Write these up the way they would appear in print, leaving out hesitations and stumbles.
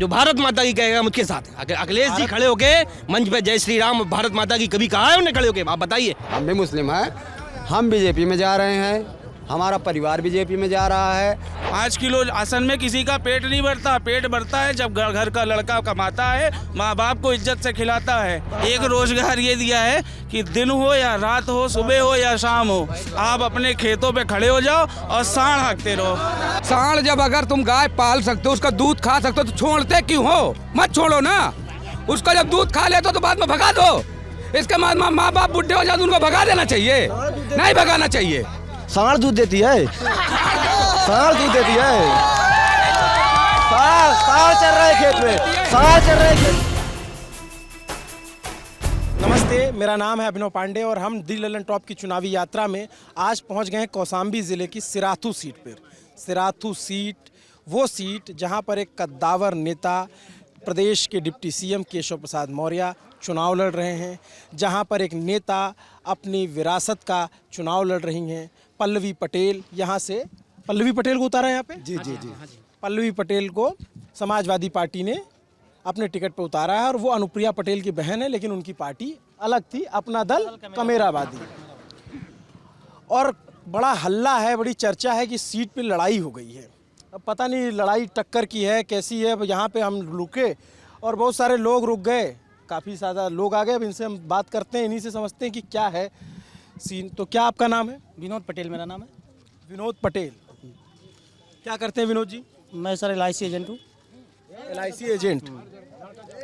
जो भारत माता की कहेगा मुझके साथ है। अखिलेश जी खड़े होके मंच पे जय श्री राम भारत माता की कभी कहा है उन्हें खड़े होके? आप बताइए। हम भी मुस्लिम हैं, हम बीजेपी में जा रहे हैं, हमारा परिवार बीजेपी में जा रहा है। 5 किलो आसन में किसी का पेट नहीं भरता, पेट भरता है जब घर का लड़का कमाता है, माँ बाप को इज्जत से खिलाता है। एक रोजगार ये दिया है कि दिन हो या रात हो, सुबह हो या शाम हो, आप अपने खेतों पे खड़े हो जाओ और सांड हाँकते रहो। सांड जब अगर तुम गाय पाल सकते हो, उसका दूध खा सकते हो, तो छोड़ते क्यों हो? मत छोड़ो ना। उसका जब दूध खा लेते हो तो बाद में भगा दो। इसके बाद माँ बाप बुढ़े हो जाते उनको भगा देना चाहिए, नहीं भगाना चाहिए। सांड दूध देती है, सांड दूध देती है, सांड चल रहा है खेत में, सांड चल रहा है खेत। नमस्ते, मेरा नाम है अभिनव पांडे और हम दी ललन टॉप की चुनावी यात्रा में आज पहुंच गए हैं कौशाम्बी ज़िले की सिराथू सीट पर। सिराथू सीट वो सीट जहां पर एक कद्दावर नेता प्रदेश के डिप्टी सीएम केशव प्रसाद मौर्य चुनाव लड़ रहे हैं, जहां पर एक नेता अपनी विरासत का चुनाव लड़ रही हैं। पल्लवी पटेल यहाँ से, पल्लवी पटेल को उतारा है यहाँ पे? जी जी जी। पल्लवी पटेल को समाजवादी पार्टी ने अपने टिकट पे उतारा है और वो अनुप्रिया पटेल की बहन है, लेकिन उनकी पार्टी अलग थी, अपना दल कमेराबादी। और बड़ा हल्ला है, बड़ी चर्चा है कि सीट पे लड़ाई हो गई है। अब पता नहीं लड़ाई टक्कर की है, कैसी है। यहाँ पे हम रुके और बहुत सारे लोग रुक गए, काफ़ी ज़्यादा लोग आ गए। अब इनसे हम बात करते हैं, इन्हीं से समझते हैं कि क्या है सीन। तो क्या आपका नाम है? विनोद पटेल मेरा नाम है। विनोद पटेल, क्या करते हैं विनोद जी? मैं सर LIC एजेंट हूँ। LIC एजेंट,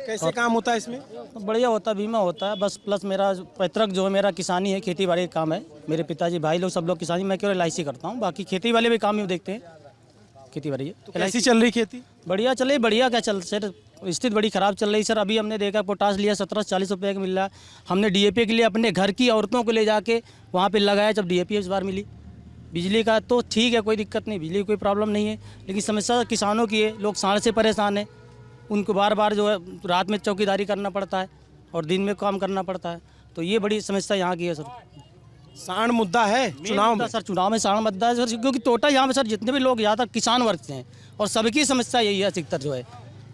कैसे काम होता है इसमें? तो बढ़िया होता है, बीमा होता है बस। प्लस मेरा पैतृक जो है मेरा किसानी है, खेती बाड़ी का काम है। मेरे पिताजी भाई लोग सब लोग किसानी, मैं केवल LIC करता हूँ। बाकी खेती वाले भी काम ही देखते हैं, खेती बाड़ी है। तो कैसी चल रही खेती? बढ़िया चले, बढ़िया क्या चल सर, स्थिति बड़ी ख़राब चल रही सर। अभी हमने देखा पोटास लिया 1740 रुपये का मिल रहा है। हमने DAP के लिए अपने घर की औरतों को ले जाके वहाँ पे लगाया, जब DAP इस बार मिली। बिजली का तो ठीक है, कोई दिक्कत नहीं, बिजली कोई प्रॉब्लम नहीं है, लेकिन समस्या किसानों की है। लोग सांड से परेशान हैं, उनको बार बार जो है रात में चौकीदारी करना पड़ता है और दिन में काम करना पड़ता है। तो ये बड़ी समस्या यहाँ की है सर। सांड मुद्दा है चुनाव में? सर चुनाव में सांड मुद्दा है सर, क्योंकि टोटल यहाँ पे सर जितने भी लोग ज़्यादातर किसान वर्ग से हैं और सबकी समस्या यही है अधिकतर जो है।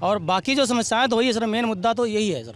और बाकी जो समस्याएं तो वही है सर, मेन मुद्दा तो यही है सर।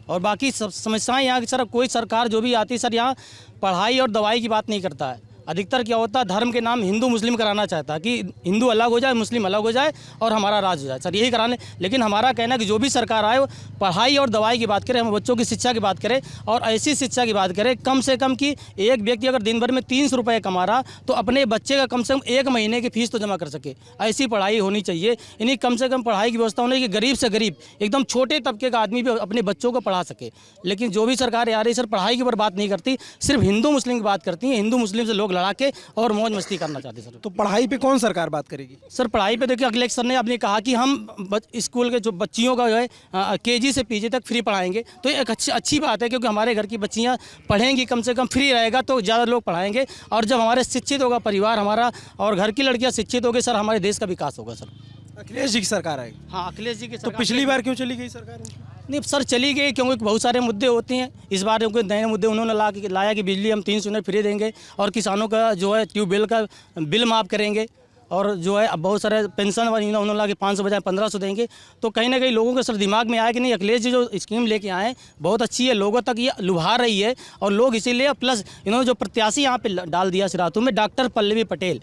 और बाकी सब समस्याएं यहाँ की सर, कोई सरकार जो भी आती है सर, यहाँ पढ़ाई और दवाई की बात नहीं करता है। अधिकतर क्या होता है, धर्म के नाम हिंदू मुस्लिम कराना चाहता है कि हिंदू अलग हो जाए, मुस्लिम अलग हो जाए और हमारा राज हो जाए सर, यही कराने। लेकिन हमारा कहना है कि जो भी सरकार आए वो पढ़ाई और दवाई की बात करे, हम बच्चों की शिक्षा की बात करें और ऐसी शिक्षा की बात करें कम से कम कि एक व्यक्ति अगर दिन भर में 300 रुपये कमा रहा तो अपने बच्चे का कम से कम 1 महीने की फीस तो जमा कर सके। ऐसी पढ़ाई होनी चाहिए, इन्हीं कम से कम पढ़ाई की व्यवस्था होनी चाहिए कि गरीब से गरीब एकदम छोटे तबके का आदमी भी अपने बच्चों को पढ़ा सके। लेकिन जो भी सरकार आ रही सर, पढ़ाई के ऊपर बात नहीं करती, सिर्फ हिंदू मुस्लिम की बात करती है। हिंदू मुस्लिम से लोग लड़ा के और मौज मस्ती करना चाहते सर। तो पढ़ाई पे कौन सरकार बात करेगी? सर पढ़ाई पे देखिए, अखिलेश सर ने आपने कहा कि हम स्कूल के जो बच्चियों का जो है KG से PG तक फ्री पढ़ाएंगे, तो ये एक अच्छी बात है, क्योंकि हमारे घर की बच्चियां पढ़ेंगी, कम से कम फ्री रहेगा तो ज़्यादा लोग पढ़ाएंगे। और जब हमारे शिक्षित होगा परिवार हमारा और घर की लड़कियाँ शिक्षित होगी सर, हमारे देश का विकास होगा सर। अखिलेश जी की सरकार आएगी? हाँ, अखिलेश जी की तो पिछली बार क्यों चली गई सरकार उनकी? नहीं सर, चली गई क्योंकि बहुत सारे मुद्दे होते हैं। इस बार उनके नए मुद्दे उन्होंने लाया कि बिजली हम 300 यूनिट फ्री देंगे और किसानों का जो है ट्यूबवेल का बिल माफ़ करेंगे और जो है अब बहुत सारे पेंशन उन्होंने ला के 500 बजाय 1500 देंगे। तो कहीं ना कहीं लोगों के सर दिमाग में आया कि नहीं, अखिलेश जी जो स्कीम लेके आए हैं बहुत अच्छी है, लोगों तक ये लुभा रही है और लोग इसीलिए। प्लस इन्होंने जो प्रत्याशी यहाँ पे डाल दिया सिराथू में, डॉक्टर पल्लवी पटेल।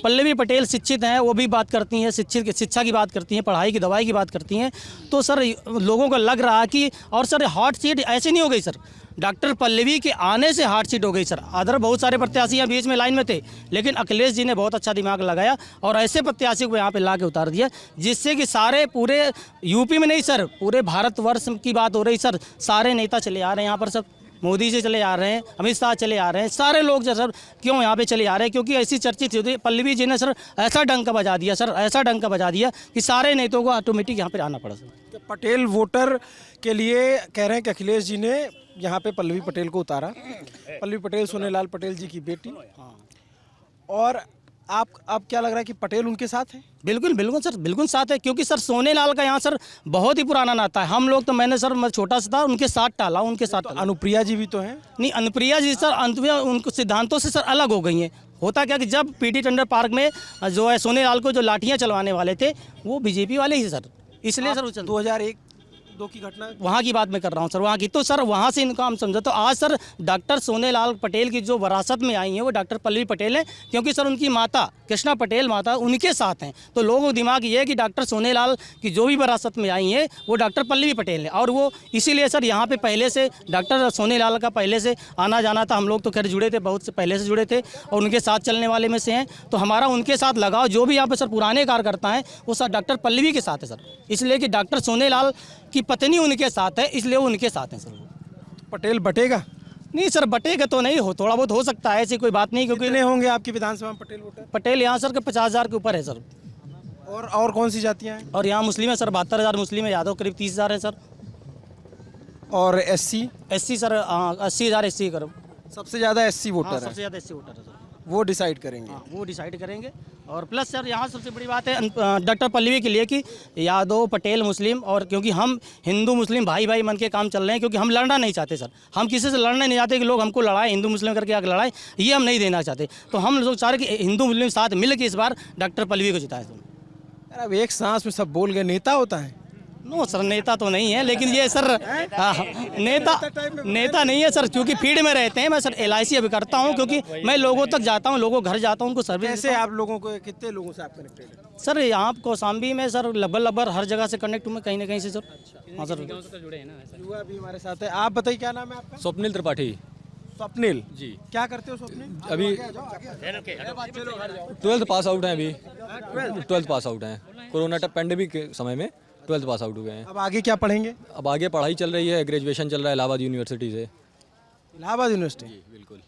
पल्लवी पटेल शिक्षित हैं, वो भी बात करती हैं, शिक्षा की बात करती हैं, पढ़ाई की दवाई की बात करती हैं। तो सर लोगों को लग रहा कि, और सर हॉट सीट ऐसे नहीं हो गई सर, डॉक्टर पल्लवी के आने से हार्ड सीट हो गई सर। अदर बहुत सारे प्रत्याशी यहाँ बीच में लाइन में थे, लेकिन अखिलेश जी ने बहुत अच्छा दिमाग लगाया और ऐसे प्रत्याशी को यहाँ पे ला के उतार दिया, जिससे कि सारे पूरे यूपी में नहीं सर, पूरे भारतवर्ष की बात हो रही सर। सारे नेता चले आ रहे हैं यहाँ पर, सब मोदी जी चले आ रहे हैं, अमित शाह चले आ रहे हैं, सारे लोग जो सर क्यों यहाँ पे चले आ रहे हैं, क्योंकि ऐसी चर्चित थी पल्लवी जी ने सर ऐसा डंका बजा दिया सर, ऐसा डंका बजा दिया कि सारे नेताओं को ऑटोमेटिक यहाँ पे आना पड़ा सर। पटेल वोटर के लिए कह रहे हैं कि अखिलेश जी ने यहाँ पे पल्लवी पटेल को उतारा। पल्लवी पटेल सोनेलाल पटेल जी की बेटी। और आप अब क्या लग रहा है कि पटेल उनके साथ है? बिल्कुल बिल्कुल सर, बिल्कुल साथ है, क्योंकि सर सोनेलाल का यहाँ सर बहुत ही पुराना नाता है। हम लोग तो मैं छोटा सा था, उनके साथ टाला, उनके साथ तो अनुप्रिया जी भी तो हैं? नहीं, अनुप्रिया जी सर अनुप्रिया उनको सिद्धांतों से सर अलग हो गई हैं। होता क्या कि जब PT टंडन पार्क में जो है सोनेलाल को जो लाठियाँ चलवाने वाले थे वो BJP वाले ही सर, इसलिए सर वो चल 2001-2 की घटना वहाँ की बात मैं कर रहा हूँ सर, वहाँ की। तो सर वहाँ से इनका हम समझो तो आज सर डॉक्टर सोनेलाल पटेल की जो विरासत में आई हैं वो डॉक्टर पल्लवी पटेल हैं, क्योंकि सर उनकी माता कृष्णा पटेल माता उनके साथ हैं। तो लोगों को दिमाग ये है कि डॉक्टर सोनेलाल की जो भी विरासत में आई हैं वो डॉक्टर पल्लवी पटेल है, और वो इसीलिए सर यहाँ पे पहले से डॉक्टर सोनेलाल का पहले से आना जाना था। हम लोग तो खैर जुड़े थे, बहुत से पहले से जुड़े थे और उनके साथ चलने वाले में से हैं। तो हमारा उनके साथ लगाव जो भी यहाँ पे सर पुराने कार्यकर्ता हैं वो सर डॉक्टर पल्लवी के साथ है सर, इसलिए कि डॉक्टर सोनेलाल की पत्नी उनके साथ है, इसलिए वो उनके साथ हैं सर। पटेल बटेगा? नहीं सर बटेगा तो नहीं, हो थोड़ा बहुत हो सकता है, ऐसी कोई बात नहीं, क्योंकि कितने होंगे आपकी विधानसभा में पटेल वोटर? पटेल यहाँ सर के 50,000 के ऊपर है सर। और कौन सी जातियाँ हैं? और यहाँ मुस्लिम है सर 72,000 मुस्लिम है, यादव करीब 30,000 है सर। और एससी? एससी सर 80,000 एससी करीब। सबसे ज़्यादा एससी वोटर सबसे है, ज़्यादा एससी वोटर है सर। वो डिसाइड करेंगे। हाँ, वो डिसाइड करेंगे। और प्लस सर यहाँ सबसे बड़ी बात है डॉक्टर पल्लवी के लिए कि यादव पटेल मुस्लिम, और क्योंकि हम हिंदू मुस्लिम भाई भाई मन के काम चल रहे हैं, क्योंकि हम लड़ना नहीं चाहते सर, हम किसी से लड़ना नहीं चाहते कि लोग हमको लड़ाए हिंदू मुस्लिम करके आगे लड़ाए, ये हम नहीं देना चाहते। तो हम लोग चाह रहे कि हिंदू मुस्लिम साथ मिल के इस बार डॉक्टर पल्लवी को जिताएं सर। यार अब एक सांस में सब बोल गए, नेता होता है? नो सर नेता तो नहीं है, लेकिन ये सर नेता नहीं है सर, क्योंकि फील्ड में रहते हैं। मैं सर LIC अभी करता हूँ, क्योंकि मैं लोगों तक जाता हूँ, लोगों घर जाता हूँ, उनको सर्विस। कैसे आप लोगों को, कितने लोगों से आप कनेक्टेड हैं? सर यहाँ कौशाम्बी में सर लगभग हर जगह से कनेक्ट हूँ मैं, कहीं ना कहीं से सर। हाँ सर युवा भी हमारे साथ है। आप बताइए क्या नाम है आपका? स्वप्निल त्रिपाठी स्वप्निल जी। क्या करते हो स्वप्निल? अभी 12th पास आउट हैं, अभी 12th पास आउट हैं। कोरोना पैंडेमिक के समय में 12th पास आउट हो गए हैं। अब आगे क्या पढ़ेंगे? अब आगे पढ़ाई चल रही है, ग्रेजुएशन चल रहा है इलाहाबाद यूनिवर्सिटी से। इलाहाबाद यूनिवर्सिटी? बिल्कुल।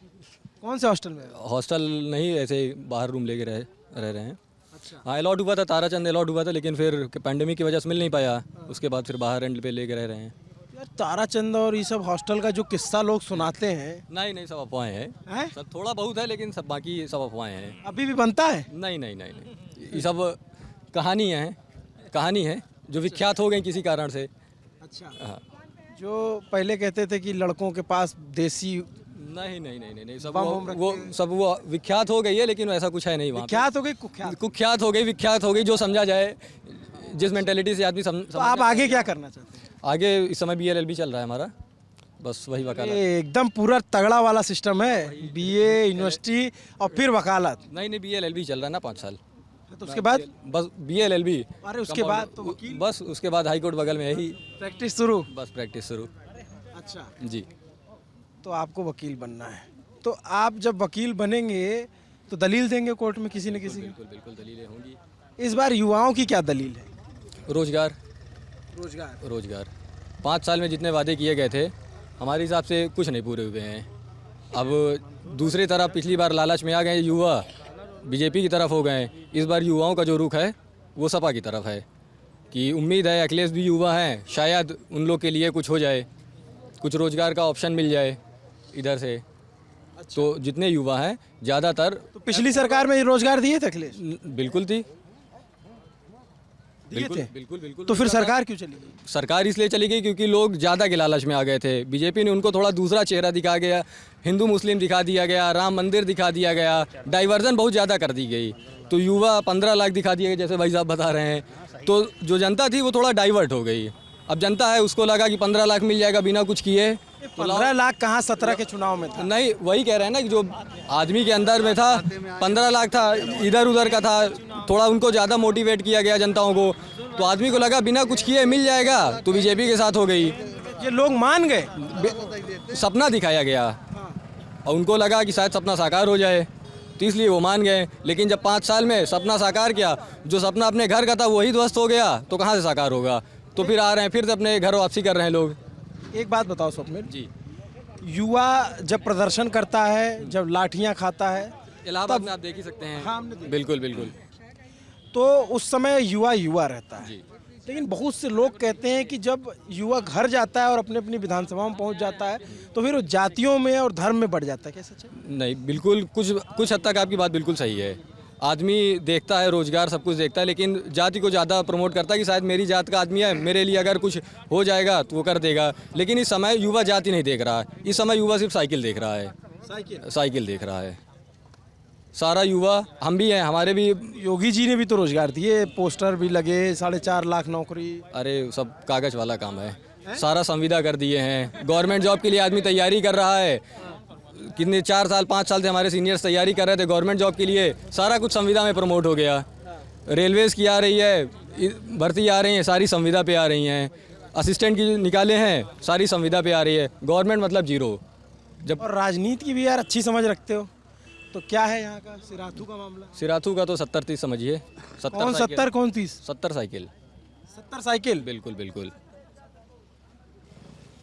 कौन से हॉस्टल में? हॉस्टल नहीं, ऐसे बाहर रूम लेके रह रहे हैं। अच्छा। हाँ अलॉट हुआ था, ताराचंद अलॉट हुआ था, लेकिन फिर पैंडेमिक की वजह से मिल नहीं पाया, उसके बाद फिर बाहर रेंट पे लेके रह रहे हैं। यार ताराचंद और ये सब हॉस्टल का जो किस्सा लोग सुनाते हैं, नहीं सब अफवाहें हैं। सब थोड़ा बहुत है, लेकिन सब बाकी सब अफवाहें हैं। अभी भी बनता है? नहीं, ये सब कहानी है जो विख्यात हो गई किसी कारण से। अच्छा। हाँ। जो पहले कहते थे कि लड़कों के पास देसी नहीं सब बम वो विख्यात हो गई है, लेकिन वैसा कुछ है नहीं वहाँ पे। विख्यात हो गई, कुख्यात? विख्यात हो गई जो समझा जाए, जिस मेंटेलिटी से आदमी तो आप आगे क्या करना चाहते हैं? आगे इस समय BA-LLB चल रहा है हमारा, बस वही वकालत। ये एकदम पूरा तगड़ा वाला सिस्टम है, BA यूनिवर्सिटी और फिर वकालत। नहीं BA-LLB चल रहा है ना 5 साल। तो उसके बाद? बस BA-LLB। अरे उसके बाद तो वकील? बस उसके बाद हाई कोर्ट बगल में, यही प्रैक्टिस शुरू? बस प्रैक्टिस शुरू। अच्छा जी। तो आपको वकील बनना है, तो आप जब वकील बनेंगे तो दलील देंगे कोर्ट में किसी न किसी की? बिल्कुल दलीलें होंगी। इस बार युवाओं की क्या दलील है? रोजगार 5 साल में जितने वादे किए गए थे हमारे हिसाब से कुछ नहीं पूरे हुए हैं। अब दूसरी तरफ पिछली बार लालच में आ गए युवा, BJP की तरफ हो गए। इस बार युवाओं का जो रुख है वो सपा की तरफ है, कि उम्मीद है अखिलेश भी युवा हैं, शायद उन लोग के लिए कुछ हो जाए, कुछ रोजगार का ऑप्शन मिल जाए इधर से। तो जितने युवा हैं ज़्यादातर। तो पिछली सरकार में रोजगार दिए थे अखिलेश? बिल्कुल थी, बिल्कुल। तो फिर सरकार क्यों चली गई? सरकार इसलिए चली गई क्योंकि लोग ज़्यादा के लालच में आ गए थे। BJP ने उनको थोड़ा दूसरा चेहरा दिखा गया, हिंदू मुस्लिम दिखा दिया गया, राम मंदिर दिखा दिया गया, डाइवर्जन बहुत ज़्यादा कर दी गई। तो युवा 15 लाख दिखा दिए गए, जैसे भाई साहब बता रहे हैं। तो जो जनता थी वो थोड़ा डाइवर्ट हो गई। अब जनता है उसको लगा कि 15 लाख मिल जाएगा बिना कुछ किए। 15 लाख कहाँ 17 के चुनाव में था? नहीं वही कह रहे हैं ना कि जो आदमी के अंदर में था 15 लाख था, इधर उधर का था, थोड़ा उनको ज़्यादा मोटिवेट किया गया जनताओं को। तो आदमी को लगा बिना कुछ किए मिल जाएगा, तो BJP के साथ हो गई। ये लोग मान गए, सपना दिखाया गया और उनको लगा कि शायद सपना साकार हो जाए, तो इसलिए वो मान गए। लेकिन जब 5 साल में सपना साकार किया, जो सपना अपने घर का था वही ध्वस्त हो गया, तो कहाँ से साकार होगा। तो फिर आ रहे हैं, फिर से अपने घर वापसी कर रहे हैं लोग। एक बात बताओ स्वप्निल जी, युवा जब प्रदर्शन करता है, जब लाठियां खाता है, इलाहाबाद में आप देख ही सकते हैं। हाँ, हमने देखा। बिल्कुल। तो उस समय युवा रहता है। लेकिन बहुत से लोग कहते हैं कि जब युवा घर जाता है और अपने अपनी विधानसभा में पहुंच जाता है तो फिर वो जातियों में और धर्म में बढ़ जाता है। क्या सच है? नहीं बिल्कुल, कुछ हद तक आपकी बात बिल्कुल सही है। आदमी देखता है रोजगार, सब कुछ देखता है, लेकिन जाति को ज़्यादा प्रमोट करता है कि शायद मेरी जात का आदमी है, मेरे लिए अगर कुछ हो जाएगा तो वो कर देगा। लेकिन इस समय युवा जाति नहीं देख रहा है, इस समय युवा सिर्फ साइकिल देख रहा है। साइकिल देख रहा है। सारा युवा, हम भी हैं, हमारे भी। योगी जी ने भी तो रोजगार दिए, पोस्टर भी लगे, 4.5 लाख नौकरी। अरे सब कागज वाला काम है, सारा संविदा कर दिए हैं। गवर्नमेंट जॉब के लिए आदमी तैयारी कर रहा है, कितने 4 साल 5 साल से हमारे सीनियर्स तैयारी कर रहे थे गवर्नमेंट जॉब के लिए, सारा कुछ संविदा में प्रमोट हो गया। रेलवेज़ की आ रही है, भर्ती आ रही है, सारी संविदा पे आ रही हैं। असिस्टेंट की निकाले हैं, सारी संविदा पे आ रही है। गवर्नमेंट मतलब जीरो। जब और राजनीति की भी यार अच्छी समझ रखते हो, तो क्या है यहाँ का सिराथू का मामला? सिराथू का तो 70-30 समझिए। 70 कौन 70 कौन 30? 70 साइकिल। 70 साइकिल? बिल्कुल बिल्कुल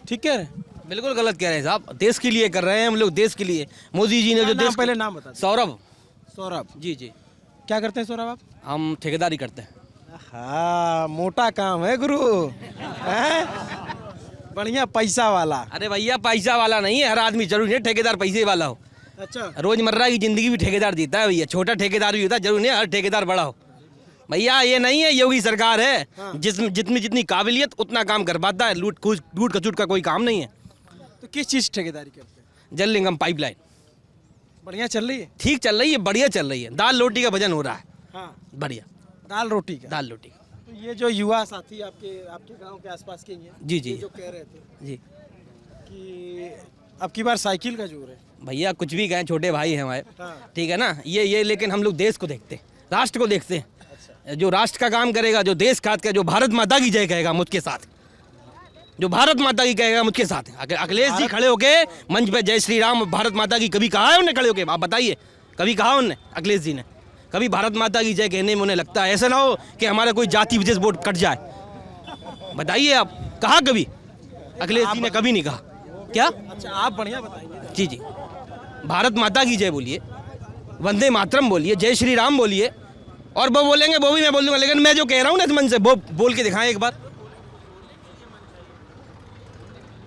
ठीक कह रहे? बिल्कुल गलत कह रहे हैं साहब, देश के लिए कर रहे हैं हम लोग, देश के लिए। मोदी जी ने जो नाम देश पहले नाम बता। सौरभ। सौरभ जी जी। क्या करते हैं सौरभ आप? हम ठेकेदारी करते हैं। हाँ, मोटा काम है गुरु, हैं? बढ़िया पैसा वाला। अरे भैया पैसा वाला नहीं है, हर आदमी जरूरी नहीं ठेकेदार पैसे वाला हो। अच्छा, रोजमर्रा की जिंदगी भी ठेकेदार जीता है भैया, छोटा ठेकेदार भी होता है, जरूरी नहीं हर ठेकेदार बड़ा हो। भैया ये नहीं है योगी सरकार है, जितनी काबिलियत उतना काम कर पाता है, लूट खचूट का कोई काम नहीं है। तो किस चीज़ ठेकेदारी करते हैं? जल निगम पाइपलाइन बढ़िया चल रही है? ठीक चल रही है, बढ़िया चल रही है। दाल रोटी का भजन हो रहा है, हाँ, बढ़िया। दाल रोटी का? दाल रोटी का। तो ये जो युवा साथी आपके गांव के आसपास के ही हैं, जी जी ये जो कह रहे थे जी कि अब की बार साइकिल का जोर है। भैया कुछ भी कहें, छोटे भाई हैं हमारे, हाँ। ठीक है ना, ये लेकिन हम लोग देश को देखते हैं, राष्ट्र को देखते हैं। जो राष्ट्र का काम करेगा, जो देश खात का, जो भारत माता की जय कहेगा मुझके साथ, जो भारत माता की कहेगा मुझके साथ है। अगर अखिलेश जी खड़े होके मंच पे जय श्री राम भारत माता की कभी कहा है उन्हें खड़े होके? आप बताइए, कभी कहा उन्हें अखिलेश जी ने? कभी भारत माता की जय कहने में उन्हें लगता है ऐसा ना हो कि हमारा कोई जाति विशेष वोट कट जाए? बताइए आप, कहा कभी अखिलेश जी ने? कभी नहीं कहा। क्या? अच्छा, आप बढ़िया बताइए। जी जी, भारत माता की जय बोलिए, वंदे मातरम बोलिए, जय श्री राम बोलिए, और वो बोलेंगे वो भी मैं बोल दूंगा, लेकिन मैं जो कह रहा हूँ ना इस मन से, वो बोल के दिखाएं एक बार।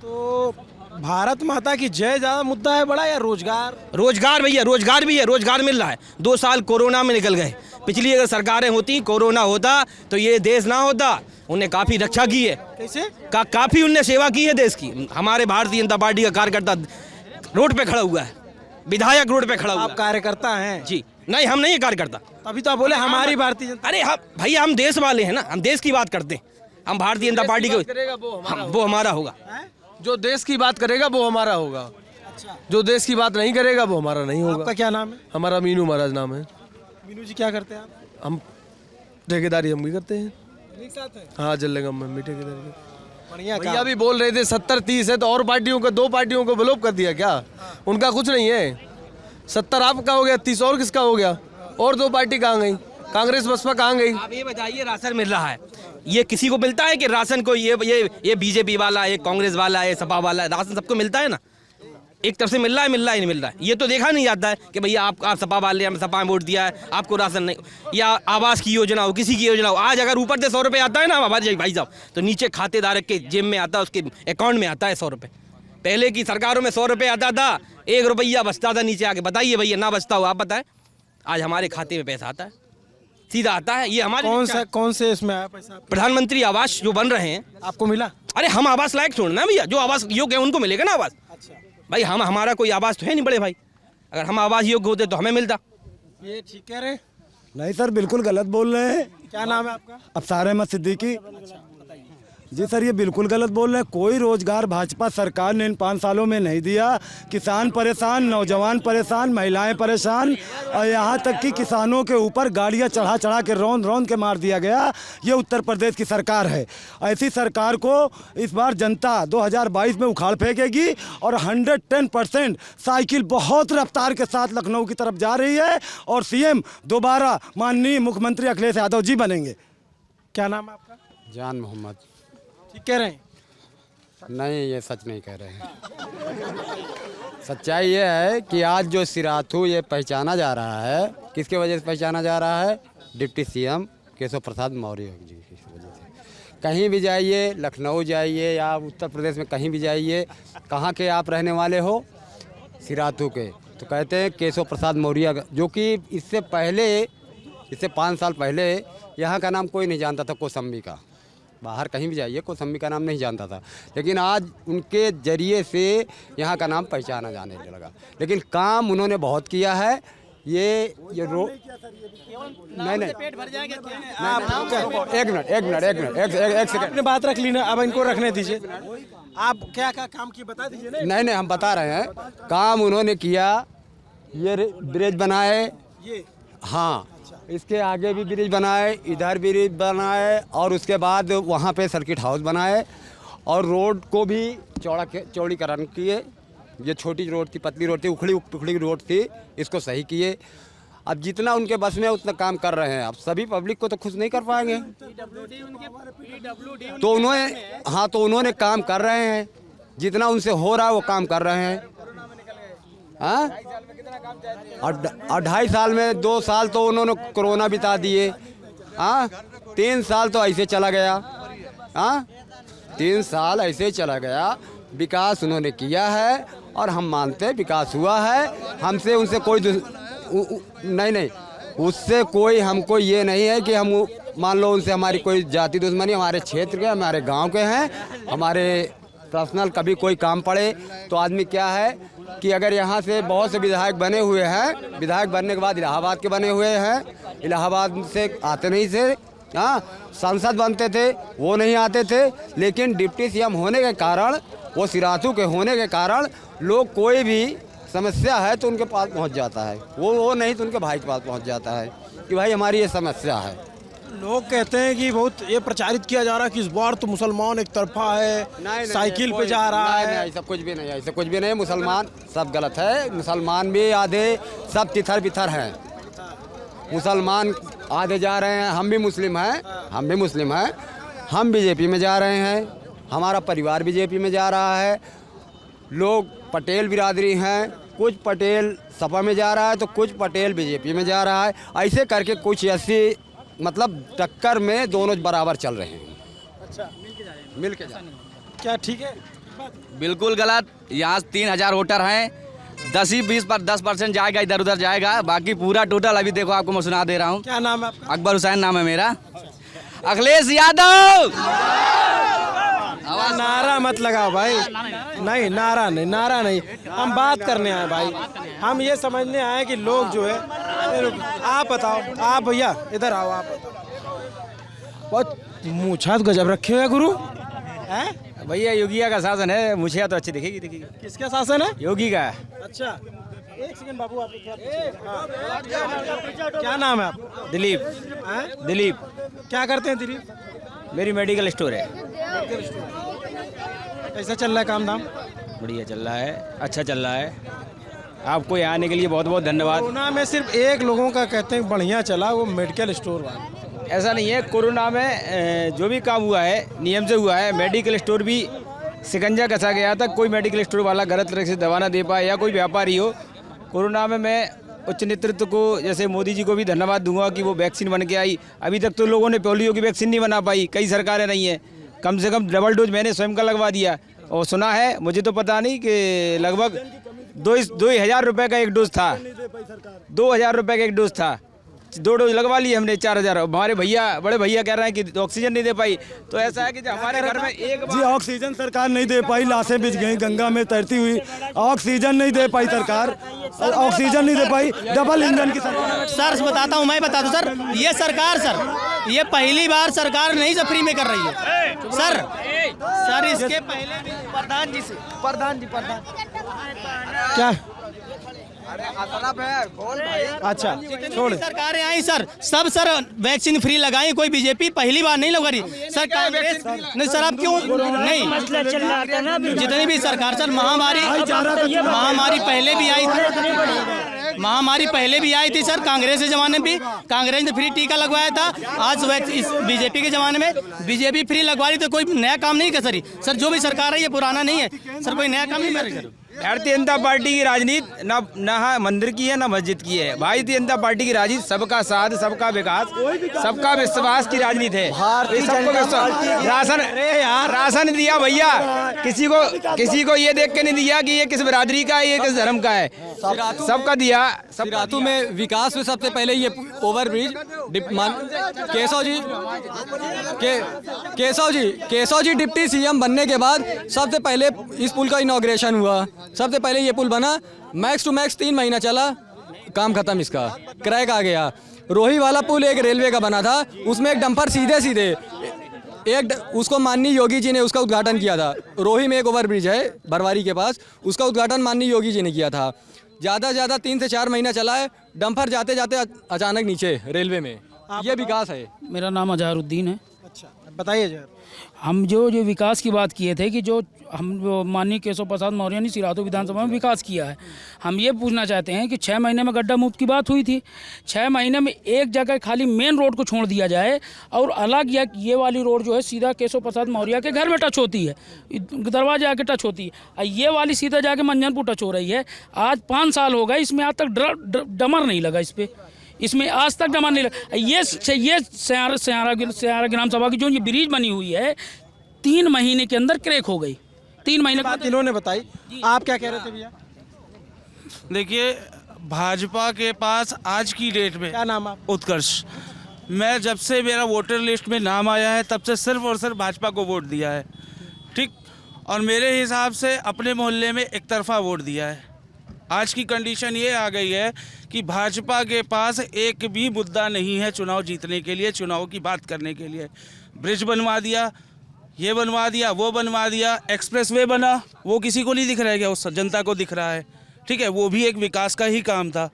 तो भारत माता की जय ज़्यादा मुद्दा है बड़ा, या रोजगार? रोजगार भैया, रोजगार भी है, रोजगार मिल रहा है। 2 साल कोरोना में निकल गए, पिछली अगर सरकारें होती, कोरोना होता तो ये देश ना होता। उन्हें काफ़ी रक्षा की है। कैसे? काफ़ी उनने सेवा की है देश की। हमारे भारतीय जनता पार्टी का कार्यकर्ता रोड पे खड़ा हुआ है, विधायक रोड पे खड़ा हुआ आप है। कार्यकर्ता हैं? जी नहीं, हम नहीं है कार्यकर्ता। तभी तो आप बोले हमारी भारतीय जनता। अरे हम भैया, हम देश वाले हैं ना, हम देश की बात करते हैं। हम भारतीय जनता पार्टी को, वो हमारा होगा। जो देश की बात करेगा वो हमारा होगा। अच्छा, जो देश की बात नहीं करेगा वो हमारा नहीं होगा। आपका क्या नाम है? हमारा मीनू महाराज नाम है। मीनू जी क्या करते हैं आप? हम ठेकेदारी हम भी करते हैं। एक साथ है? हाँ, जल निगम में भी ठेकेदारी। बढ़िया भैया काम। भी बोल रहे थे 70-30 है, तो और पार्टियों को, 2 पार्टियों को विलोप कर दिया क्या? उनका कुछ नहीं है। 70 आपका हो गया, 30 और किसका हो गया? और 2 पार्टी कहाँ गई? कांग्रेस बसपा कहाँ गई? आप ये बताइए, राशन मिल रहा है, ये किसी को मिलता है कि राशन को ये बीजेपी वाला, ये कांग्रेस वाला, ये सपा वाला, राशन सबको मिलता है ना? एक तरफ से मिल रहा है, नहीं मिल रहा है। ये तो देखा नहीं जाता है कि भैया आप सपा वाले, हम सपा में वोट दिया है, आपको राशन नहीं, या आवास की योजना हो, किसी की योजना हो। आज अगर ऊपर से 100 रुपये आता है ना हमारे भाई साहब, तो नीचे खातेदार के जेब में आता है, उसके अकाउंट में आता है 100 रुपये। पहले की सरकारों में 100 रुपये आता था, 1 रुपया बचता था नीचे आके। बताइए भैया, ना बचता हो आप बताएं? आज हमारे खाते में पैसा आता है, सीधा आता है। ये हमारे कौन से इसमें आया पैसा? प्रधानमंत्री आवास जो बन रहे हैं, आपको मिला? अरे हम आवास लायक छोड़ना भैया, जो आवास योग्य है उनको मिलेगा ना आवास। अच्छा भाई, हमारा कोई आवास तो है नहीं बड़े भाई, अगर हम आवास योग्य होते तो हमें मिलता। ये ठीक कह रहे? नहीं सर, बिल्कुल गलत बोल रहे हैं। क्या नाम है आपका? अफसार अहमद सिद्दीकी। जी सर, ये बिल्कुल गलत बोल रहे हैं। कोई रोजगार भाजपा सरकार ने इन 5 सालों में नहीं दिया। किसान परेशान, नौजवान परेशान, महिलाएं परेशान, और यहाँ तक कि किसानों के ऊपर गाड़ियाँ चढ़ा के रौंद के मार दिया गया। ये उत्तर प्रदेश की सरकार है। ऐसी सरकार को इस बार जनता 2022 में उखाड़ फेंकेगी, और 110% साइकिल बहुत रफ्तार के साथ लखनऊ की तरफ जा रही है, और सीएम दोबारा माननीय मुख्यमंत्री अखिलेश यादव जी बनेंगे। क्या नाम है आपका? जान मोहम्मद। ठीक कह रहे हैं? नहीं, ये सच नहीं कह रहे हैं। सच्चाई ये है कि आज जो सिराथू ये पहचाना जा रहा है, किसके वजह से पहचाना जा रहा है? डिप्टी सीएम केशव प्रसाद मौर्य जी की वजह से। कहीं भी जाइए, लखनऊ जाइए या उत्तर प्रदेश में कहीं भी जाइए, कहाँ के आप रहने वाले हो? सिराथू के, तो कहते हैं केशव प्रसाद मौर्य, जो कि इससे 5 साल पहले यहाँ का नाम कोई नहीं जानता था, कौसम्बी का। बाहर कहीं भी जाइए, कौसम्बी का नाम नहीं जानता था, लेकिन आज उनके जरिए से यहाँ का नाम पहचाना जाने लगा। लेकिन काम उन्होंने बहुत किया है, ये रोड नहीं नहीं पेट भर जाएगा क्या? एक मिनट एक सेकंड। आपने बात रख ली ना, अब इनको रखने दीजिए। आप क्या क्या काम किए बता दीजिए ना। नहीं हम बता रहे हैं काम उन्होंने किया। ये ब्रिज बनाए, ये हाँ इसके आगे भी ब्रिज बनाए, इधर ब्रिज बनाए और उसके बाद वहाँ पे सर्किट हाउस बनाए और रोड को भी चौड़ीकरण किए। ये छोटी रोड थी, पतली रोड थी, उखड़ी रोड थी, इसको सही किए। अब जितना उनके बस में उतना काम कर रहे हैं। अब सभी पब्लिक को तो खुश नहीं कर पाएंगे, तो उन्होंने काम कर रहे हैं, जितना उनसे हो रहा है वो काम कर रहे हैं। हाँ और 2.5 साल में 2 साल तो उन्होंने कोरोना बिता दिए। हाँ 3 साल तो ऐसे चला गया। हाँ 3 साल ऐसे चला गया। विकास उन्होंने किया है और हम मानते हैं विकास हुआ है। हमसे उनसे कोई नहीं उससे कोई हमको ये नहीं है कि हम मान लो उनसे हमारी कोई जाति दुश्मनी। हमारे क्षेत्र के, हमारे गांव के हैं, हमारे पर्सनल कभी कोई काम पड़े तो आदमी क्या है कि अगर यहाँ से बहुत से विधायक बने हुए हैं, विधायक बनने के बाद इलाहाबाद के बने हुए हैं, इलाहाबाद से आते नहीं थे। हाँ सांसद बनते थे वो नहीं आते थे, लेकिन डिप्टी सीएम होने के कारण, वो सिराथू के होने के कारण लोग कोई भी समस्या है तो उनके पास पहुंच जाता है। वो नहीं तो उनके भाई के पास पहुंच जाता है कि भाई हमारी ये समस्या है। लोग कहते हैं कि बहुत ये प्रचारित किया जा रहा है कि इस बार तो मुसलमान एक तरफा है, साइकिल पे जा रहा है। ऐसा कुछ भी नहीं, ऐसा कुछ भी नहीं। मुसलमान सब गलत है। मुसलमान भी आधे सब तिथर बिथर हैं। मुसलमान आधे जा रहे हैं, हम भी मुस्लिम हैं, हम बीजेपी में जा रहे हैं, हमारा परिवार बीजेपी में जा रहा है। लोग पटेल बिरादरी हैं, कुछ पटेल सपा में जा रहा है तो कुछ पटेल बीजेपी में जा रहा है। ऐसे करके कुछ ऐसी मतलब टक्कर में दोनों बराबर चल रहे हैं। अच्छा मिल के जा क्या ठीक है? बिल्कुल गलत। यहाँ 3000 वोटर हैं, 10% जाएगा इधर उधर जाएगा, बाकी पूरा टोटल अभी देखो आपको मैं सुना दे रहा हूँ। क्या नाम है आपका? अकबर हुसैन नाम है मेरा। अखिलेश यादव। नारा मत लगाओ भाई। नहीं नारा नहीं, हम बात करने आए भाई। हम ये समझने आए कि लोग जो है, आप बताओ, आप भैया इधर आओ। आप बहुत मूछात गजब रखे हुए गुरु हैं। भैया योगिया का शासन है, मुझे तो अच्छी दिखेगी। किसका शासन है? योगी का। अच्छा एक सेकंड बाबू, आप क्या नाम है आप? दिलीप। क्या करते हैं दिलीप? मेरी मेडिकल स्टोर है। कैसा चल रहा है काम धाम? बढ़िया चल रहा है, अच्छा चल रहा है। आपको यहाँ आने के लिए बहुत बहुत धन्यवाद। कोरोना में सिर्फ एक लोगों का कहते हैं बढ़िया चला, वो मेडिकल स्टोर वाला। ऐसा नहीं है, कोरोना में जो भी काम हुआ है नियम से हुआ है। मेडिकल स्टोर भी शिकंजा कसा गया था, कोई मेडिकल स्टोर वाला गलत तरह से दवा ना दे पाए या कोई व्यापारी हो। कोरोना में मैं उच्च नेतृत्व को, जैसे मोदी जी को भी धन्यवाद दूंगा कि वो वैक्सीन बन के आई। अभी तक तो लोगों ने पोलियो की वैक्सीन नहीं बना पाई, कई सरकारें नहीं हैं। कम से कम डबल डोज मैंने स्वयं का लगवा दिया और सुना है, मुझे तो पता नहीं, कि लगभग 2,000 रुपये का एक डोज था। 2,000 रुपये का एक डोज था। 2 डोज लगवा लिए हमने 4,000। हमारे भैया, बड़े भैया कह रहे हैं कि ऑक्सीजन नहीं दे पाई। तो ऐसा है कि जब हमारे घर में एक जी ऑक्सीजन सरकार नहीं दे पाई, लाशें बिछ गई गंगा में तैरती हुई। ऑक्सीजन नहीं दे पाई सरकार, ऑक्सीजन नहीं दे पाई। डबल इंजन की सरकार। सर बताता हूँ, मैं बता दूँ सर, ये सरकार सर ये पहली बार सरकार नहीं से फ्री में कर रही है सर इसके पहले भी प्रधान जी क्या? अच्छा छोड़। सरकारें आई सर, सब सर वैक्सीन फ्री लगाई, कोई बीजेपी पहली बार नहीं लगा रही सर। कांग्रेस नहीं सर, आप क्यों नहीं? जितनी भी सरकार सर, महामारी पहले भी आई थी, महामारी पहले भी आई थी सर। कांग्रेस के जमाने में भी कांग्रेस ने फ्री टीका लगवाया था। आज इस बीजेपी के जमाने में बीजेपी फ्री लगवा रही, तो कोई नया काम नहीं कर रही सर। जो भी सरकार है ये पुराना नहीं है सर, कोई नया काम नहीं कर रही। भारतीय जनता पार्टी की राजनीति ना मंदिर की है ना मस्जिद की है। भारतीय जनता पार्टी की राजनीति सबका साथ, सबका विकास, सबका विश्वास की राजनीति है। राशन दिया भैया, किसी को ये देख के नहीं दिया कि ये किस बिरादरी का है, ये किस धर्म का है, सबका दिया। सिराथू में विकास में सबसे पहले ये overbridge Keshav ji deputy CM बनने के बाद सबसे पहले इस पुल का इनॉग्रेशन हुआ। सबसे पहले ये पुल बना, मैक्स टू मैक्स 3 महीना चला, काम खत्म इसका, क्रैक आ गया। रोही वाला पुल एक रेलवे का बना था, उसमें एक डंपर सीधे सीधे उसको माननीय योगी जी ने उसका उद्घाटन किया था। रोही में एक ओवर ब्रिज है बरवारी के पास, उसका उद्घाटन माननीय योगी जी ने किया था। ज़्यादा से ज़्यादा 3 से 4 महीना चला है, डंपर जाते जाते अचानक नीचे रेलवे में। ये विकास है। मेरा नाम अजहरुद्दीन है। अच्छा, बताइए जरा। हम जो विकास की बात किए थे कि जो हम माननीय केशव प्रसाद मौर्य ने सिराथू विधानसभा में विकास किया है, हम ये पूछना चाहते हैं कि 6 महीने में गड्ढा मुक्त की बात हुई थी, 6 महीने में एक जगह खाली मेन रोड को छोड़ दिया जाए और अलग ये वाली रोड जो है सीधा केशव प्रसाद मौर्य के घर में टच होती है, दरवाजे आके टच होती है, ये वाली सीधा जाके मंजनपुर टच हो रही है। आज 5 साल हो गए, इसमें आज तक डमर नहीं लगा, इसमें आज तक डमर नहीं लगा। ये सयारा ग्राम सभा की जो ये ब्रिज बनी हुई है 3 महीने के अंदर क्रैक हो गई। 3 महीने बात इन्होंने बताई, आप क्या कह रहे थे भैया? देखिए, भाजपा के पास आज की डेट में क्या नाम आप? उत्कर्ष। मैं जब से मेरा वोटर लिस्ट में नाम आया है तब से सिर्फ और सिर्फ भाजपा को वोट दिया है, ठीक। और मेरे हिसाब से अपने मोहल्ले में एक तरफा वोट दिया है। आज की कंडीशन ये आ गई है कि भाजपा के पास एक भी मुद्दा नहीं है चुनाव जीतने के लिए, चुनाव की बात करने के लिए। ब्रिज बनवा दिया, ये बनवा दिया, वो बनवा दिया, एक्सप्रेसवे बना, वो किसी को नहीं दिख रहा है क्या? उस जनता को दिख रहा है, ठीक है। वो भी एक विकास का ही काम था।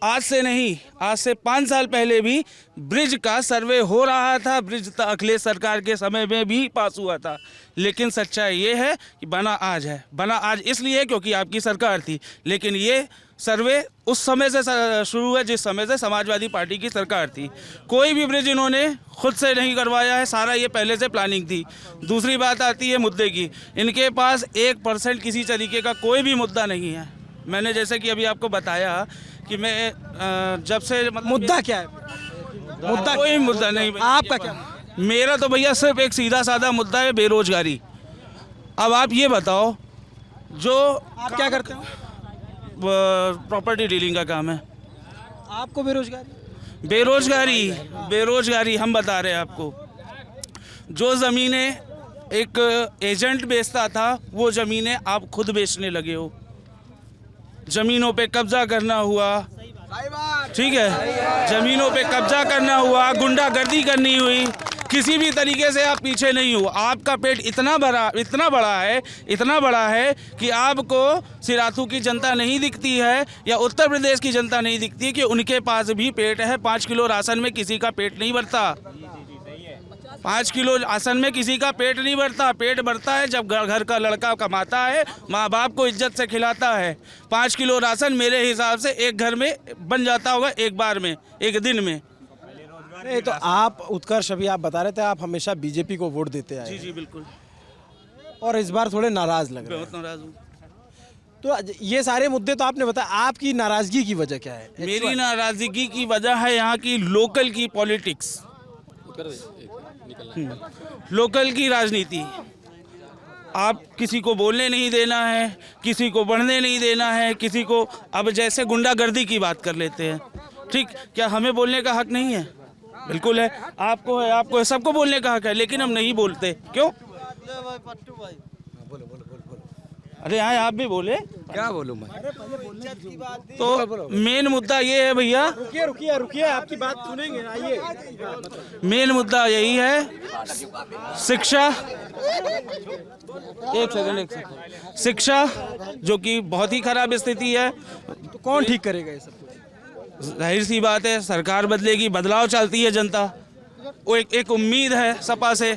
आज से नहीं, आज से 5 साल पहले भी ब्रिज का सर्वे हो रहा था, ब्रिज अखिलेश सरकार के समय में भी पास हुआ था। लेकिन सच्चाई ये है कि बना आज है। बना आज इसलिए क्योंकि आपकी सरकार थी, लेकिन ये सर्वे उस समय से शुरू है जिस समय से समाजवादी पार्टी की सरकार थी। कोई भी ब्रिज इन्होंने खुद से नहीं करवाया है, सारा ये पहले से प्लानिंग थी। दूसरी बात आती है मुद्दे की, इनके पास 1% किसी तरीके का कोई भी मुद्दा नहीं है। मैंने जैसे कि अभी आपको बताया कि मैं जब से मुद्दा क्या है? मुद्दा कोई मुद्दा नहीं। आपका क्या? मेरा तो भैया सिर्फ एक सीधा साधा मुद्दा है, बेरोजगारी। अब आप ये बताओ, जो आप क्या करते हो? प्रॉपर्टी डीलिंग का काम है। आपको बेरोजगारी हम बता रहे हैं आपको। जो ज़मीनें एक एजेंट बेचता था, वो ज़मीनें आप खुद बेचने लगे हो। ज़मीनों पे कब्जा करना हुआ, ठीक है, ज़मीनों पे कब्जा करना हुआ, गुंडागर्दी करनी हुई। किसी भी तरीके से आप पीछे नहीं हो। आपका पेट इतना बड़ा है कि आपको सिराथू की जनता नहीं दिखती है या उत्तर प्रदेश की जनता नहीं दिखती कि उनके पास भी पेट है। 5 किलो राशन में किसी का पेट नहीं भरता। 5 किलो राशन में किसी का पेट नहीं भरता। पेट भरता है जब घर का लड़का कमाता है, माँ बाप को इज्जत से खिलाता है। 5 किलो राशन मेरे हिसाब से एक घर में बन जाता होगा, एक बार में, एक दिन में। नहीं तो आप उत्कर्ष, अभी आप बता रहे थे आप हमेशा बीजेपी को वोट देते आए। जी बिल्कुल। और इस बार थोड़े नाराज लग रहे हैं। बहुत नाराज हूँ। तो ये सारे मुद्दे तो आपने बताया, आपकी नाराजगी की वजह क्या है? मेरी नाराजगी की वजह है यहाँ की लोकल की पॉलिटिक्स, लोकल की राजनीति। आप किसी को बोलने नहीं देना है, किसी को बढ़ने नहीं देना है, किसी को, अब जैसे गुंडागर्दी की बात कर लेते हैं, ठीक। क्या हमें बोलने का हक नहीं है? बिल्कुल है, आपको है, सबको बोलने का हक है, लेकिन हम नहीं बोलते। क्यों? अरे हाँ, आप भी बोले। क्या बोलूं मैं? तो मेन मुद्दा ये है भैया। रुकिए, आपकी बात सुनेंगे। आइए, मेन मुद्दा यही है, शिक्षा। एक सेकंड। शिक्षा जो कि बहुत ही खराब स्थिति है। तो कौन ठीक करेगा ये सब? जाहिर सी बात है, सरकार बदलेगी, बदलाव चाहती है जनता। वो एक उम्मीद है सपा से,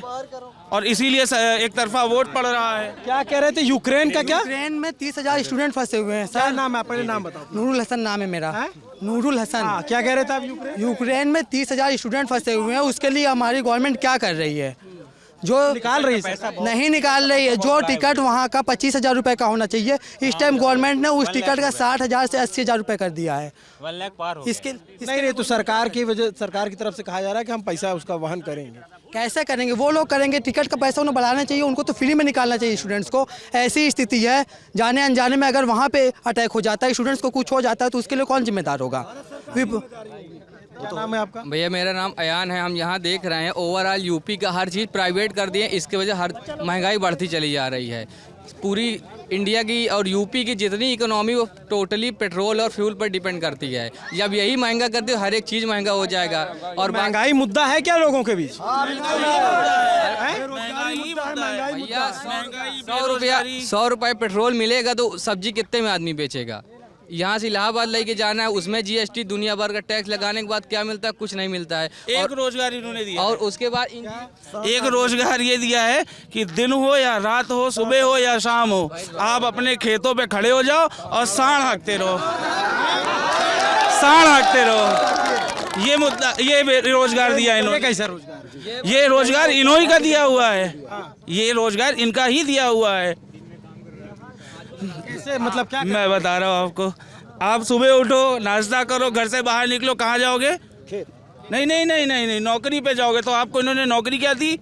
और इसीलिए एक तरफा वोट पड़ रहा है। क्या कह रहे थे? यूक्रेन का क्या? यूक्रेन में 30,000 स्टूडेंट फंसे हुए हैं। क्या नाम है? पहले नाम बताओ। नूरुल हसन नाम है मेरा। नूरुल हसन। क्या कह रहे थे आप? यूक्रेन में 30,000 स्टूडेंट फंसे हुए हैं, उसके लिए हमारी गवर्नमेंट क्या कर रही है? जो निकाल रही है, नहीं निकाल रही है। जो टिकट वहाँ का 25,000 रुपये का होना चाहिए, इस टाइम गवर्नमेंट ने उस टिकट का 60,000 से 80,000 रुपये कर दिया है। इसके नहीं, तो सरकार की तरफ से कहा जा रहा है कि हम पैसा उसका वहन करेंगे। कैसे करेंगे? वो लोग करेंगे। टिकट का पैसा उन्हें बढ़ाना चाहिए, उनको तो फ्री में निकालना चाहिए स्टूडेंट्स को। ऐसी स्थिति है, जाने अनजाने में अगर वहाँ पे अटैक हो जाता है, स्टूडेंट्स को कुछ हो जाता है, तो उसके लिए कौन जिम्मेदार होगा? क्या नाम है आपका? भैया मेरा नाम अयान है। हम यहाँ देख रहे हैं ओवरऑल यूपी का हर चीज़ प्राइवेट कर दिए, इसकी वजह हर महंगाई बढ़ती चली जा रही है। पूरी इंडिया की और यूपी की जितनी इकोनॉमी वो टोटली पेट्रोल और फ्यूल पर डिपेंड करती है। जब यही महंगा करते हो हर एक चीज़ महंगा हो जाएगा। और महंगाई मुद्दा है क्या लोगों के बीच? भैया 100 रुपये पेट्रोल मिलेगा तो सब्जी कितने में आदमी बेचेगा? यहाँ से इलाहाबाद लेके जाना है, उसमें जीएसटी दुनिया भर का टैक्स लगाने के बाद क्या मिलता है? कुछ नहीं मिलता है। एक रोजगार इन्होंने दिया और उसके बाद एक रोजगार ये दिया है कि दिन हो या रात हो, सुबह हो या शाम हो, आप अपने खेतों पे खड़े हो जाओ और सांड हाँकते रहो, सांड हाँकते रहो। ये मुद्दा, ये रोजगार दिया इन्होंने। कैसा रोजगार? ये रोजगार इन्होंने का दिया हुआ है, ये रोजगार इनका ही दिया हुआ है। कैसे, मतलब क्या? मैं बता रहा हूँ आपको, आप सुबह उठो, नाश्ता करो, घर से बाहर निकलो, कहाँ जाओगे? नहीं नहीं नहीं नहीं नहीं, नौकरी पे जाओगे। तो आपको इन्होंने नौकरी क्या दी?